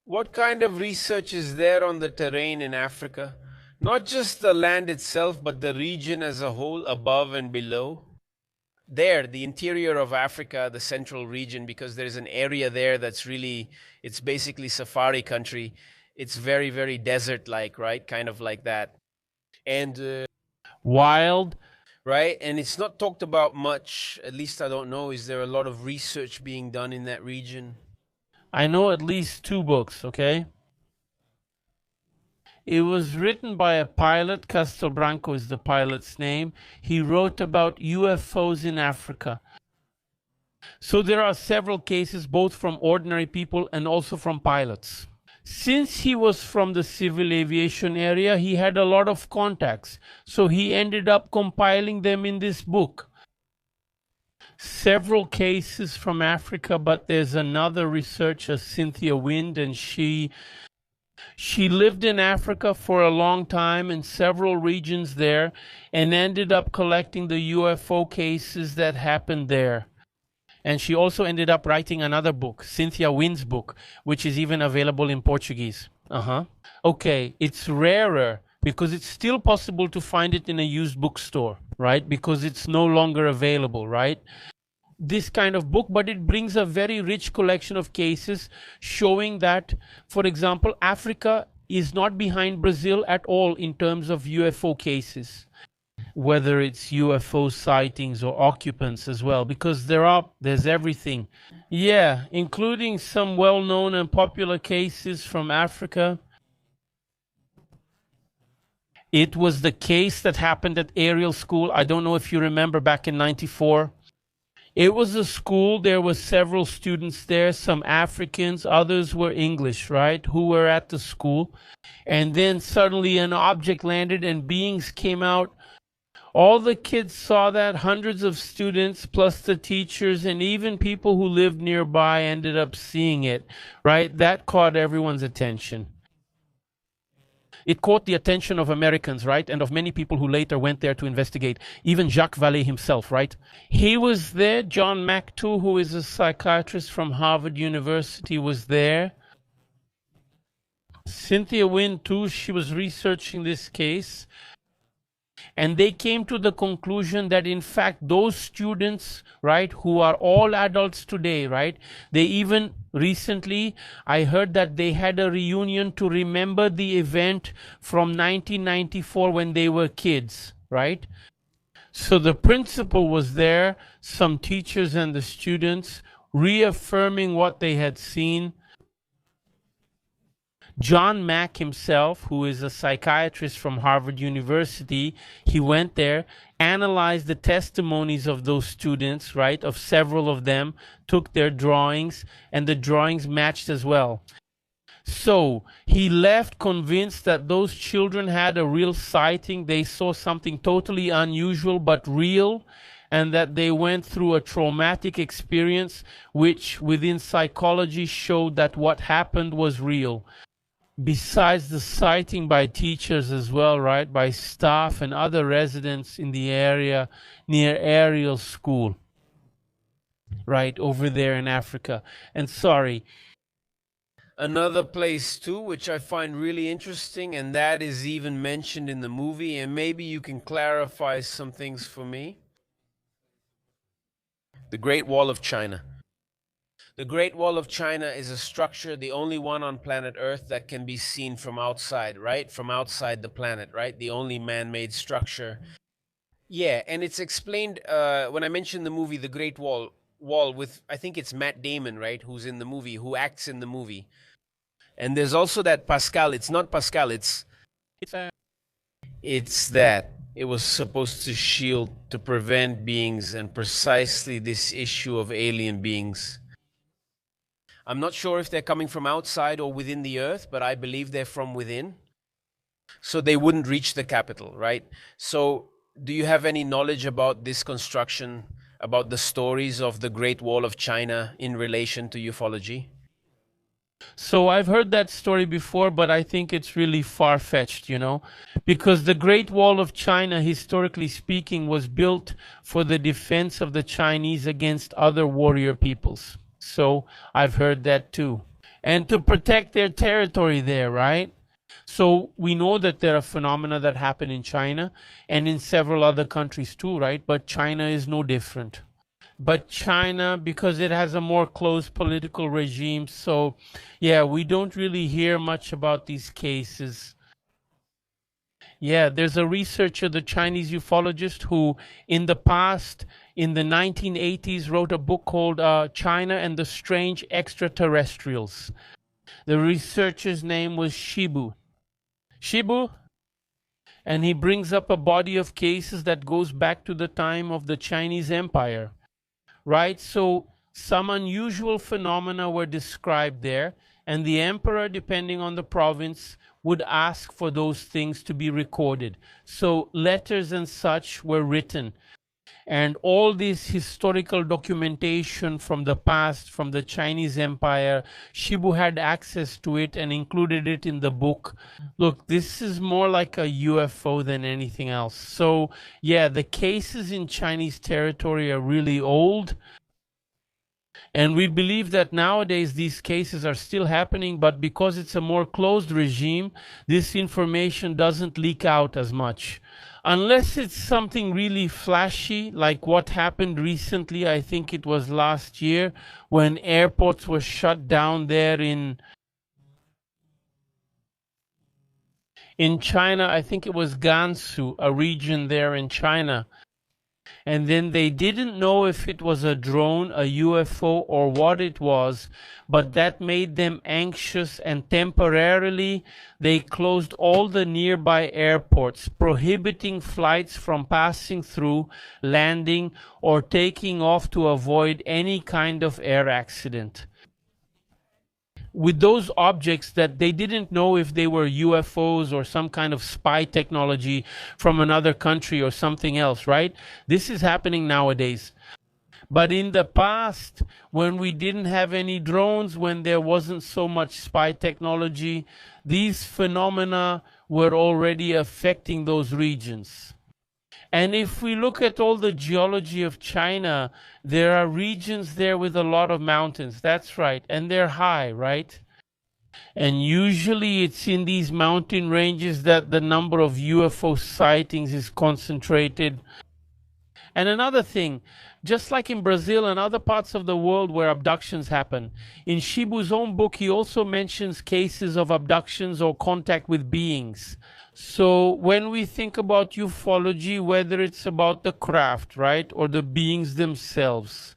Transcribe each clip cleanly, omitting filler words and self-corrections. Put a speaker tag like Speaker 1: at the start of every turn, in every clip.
Speaker 1: What kind of research is there on the terrain in Africa? Not just the land itself, but the region as a whole, above and below. There, the interior of Africa, the central region, because there's an area there that's really, it's basically safari country. It's very, very desert-like, right? Kind of like that. And
Speaker 2: Wild.
Speaker 1: right, and it's not talked about much. At least I don't know. Is there a lot of research being done in that region?
Speaker 2: I know at least two books, okay? It was written by a pilot. Castelbranco is the pilot's name. He wrote about UFOs in Africa. So there are several cases, both from ordinary people and also from pilots. Since he was from the civil aviation area, he had a lot of contacts. So he ended up compiling them in this book. Several cases from Africa, but there's another researcher, Cynthia Wind, and she lived in Africa for a long time in several regions there and ended up collecting the UFO cases that happened there. And she also ended up writing another book, Cynthia Wind's book, which is even available in Portuguese. Okay, it's rarer because it's still possible to find it in a used bookstore, right? Because it's no longer available, right? This kind of book, but it brings a very rich collection of cases showing that, for example, Africa is not behind Brazil at all in terms of UFO cases, whether it's UFO sightings or occupants as well, because there's everything. Yeah, including some well-known and popular cases from Africa. It was the case that happened at Ariel School. I don't know if you remember back in '94. It was a school, there were several students there, some Africans, others were English, right, who were at the school. And then suddenly an object landed and beings came out. All the kids saw that, hundreds of students, plus the teachers, and even people who lived nearby ended up seeing it, right? That caught everyone's attention. It caught the attention of Americans, right? And of many people who later went there to investigate. Even Jacques Vallée himself, right? He was there. John McToo, who is a psychiatrist from Harvard University, was there. Cynthia Wynne, too, she was researching this case. And they came to the conclusion that, in fact, those students, right, who are all adults today, right, they even recently, I heard that they had a reunion to remember the event from 1994 when they were kids, right? So the principal was there, some teachers and the students reaffirming what they had seen. John Mack himself, who is a psychiatrist from Harvard University, he went there, analyzed the testimonies of those students, right, of several of them, took their drawings, and the drawings matched as well. So he left convinced that those children had a real sighting. They saw something totally unusual but real, and that they went through a traumatic experience, which within psychology showed that what happened was real. Besides the sighting by teachers as well, right, by staff and other residents in the area near Ariel School, right, over there in Africa. And sorry.
Speaker 1: Another place too, which I find really interesting, and that is even mentioned in the movie, and maybe you can clarify some things for me. The Great Wall of China. The Great Wall of China is a structure, the only one on planet Earth that can be seen from outside, right? From outside the planet, right? The only man-made structure. Yeah, and it's explained when I mentioned the movie The Great Wall with, I think it's Matt Damon, right? Who's in the movie, who acts in the movie. And there's also that Pascal. It's not Pascal, it's that. It was supposed to shield, to prevent beings, and precisely this issue of alien beings. I'm not sure if they're coming from outside or within the earth, but I believe they're from within. So they wouldn't reach the capital, right? So do you have any knowledge about this construction, about the stories of the Great Wall of China in relation to ufology?
Speaker 2: So I've heard that story before, but I think it's really far-fetched, you know, because the Great Wall of China, historically speaking, was built for the defense of the Chinese against other warrior peoples. So I've heard that too. and to protect their territory there, right? So we know that there are phenomena that happen in China and in several other countries too, right? But China is no different. But China, because it has a more closed political regime, so yeah, we don't really hear much about these cases. Yeah, there's a researcher, the Chinese ufologist, who in the past, in the 1980s, wrote a book called China and the Strange Extraterrestrials. The researcher's name was Shibu. Shibu, and he brings up a body of cases that goes back to the time of the Chinese Empire, right? So some unusual phenomena were described there, and the emperor, depending on the province, would ask for those things to be recorded. So letters and such were written, and all this historical documentation from the past, from the Chinese Empire, Shibu had access to it and included it in the book. Look, this is more like a UFO than anything else. So yeah, the cases in Chinese territory are really old. And we believe that nowadays these cases are still happening, but because it's a more closed regime, this information doesn't leak out as much. Unless it's something really flashy, like what happened recently, I think it was last year, when airports were shut down there in China. I think it was Gansu, a region there in China. And then they didn't know if it was a drone, a UFO, or what it was, but that made them anxious, and temporarily they closed all the nearby airports, prohibiting flights from passing through, landing, or taking off to avoid any kind of air accident with those objects that they didn't know if they were UFOs or some kind of spy technology from another country or something else, right? This is happening nowadays. But in the past, when we didn't have any drones, when there wasn't so much spy technology, these phenomena were already affecting those regions. And if we look at all the geology of China, there are regions there with a lot of mountains. That's right. And they're high, right? And usually it's in these mountain ranges that the number of UFO sightings is concentrated. And another thing, just like in Brazil and other parts of the world where abductions happen, in Shibu's own book, he also mentions cases of abductions or contact with beings. So when we think about ufology, whether it's about the craft, right, or the beings themselves,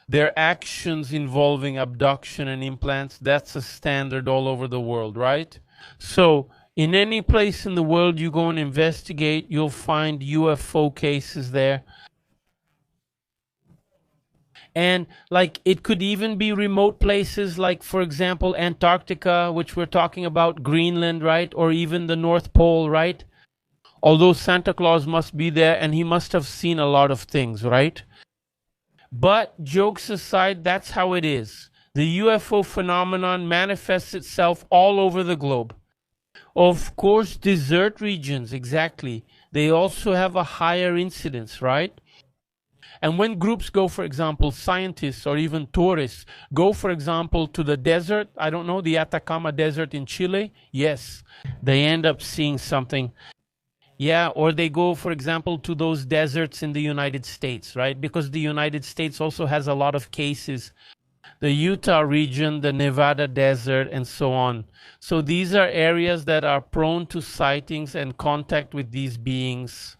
Speaker 2: their actions involving abduction and implants, that's a standard all over the world, right? So in any place in the world you go and investigate, you'll find UFO cases there. And like it could even be remote places like, for example, Antarctica, which we're talking about, Greenland, right? Or even the North Pole, right? Although Santa Claus must be there and he must have seen a lot of things, right? But jokes aside, that's how it is. The UFO phenomenon manifests itself all over the globe. Of course, desert regions, exactly. They also have a higher incidence, right? And when groups go, for example, scientists or even tourists go, for example, to the desert, I don't know, the Atacama Desert in Chile, yes, they end up seeing something. Yeah, or they go, for example, to those deserts in the United States, right? Because the United States also has a lot of cases. The Utah region, the Nevada desert, and so on. So these are areas that are prone to sightings and contact with these beings.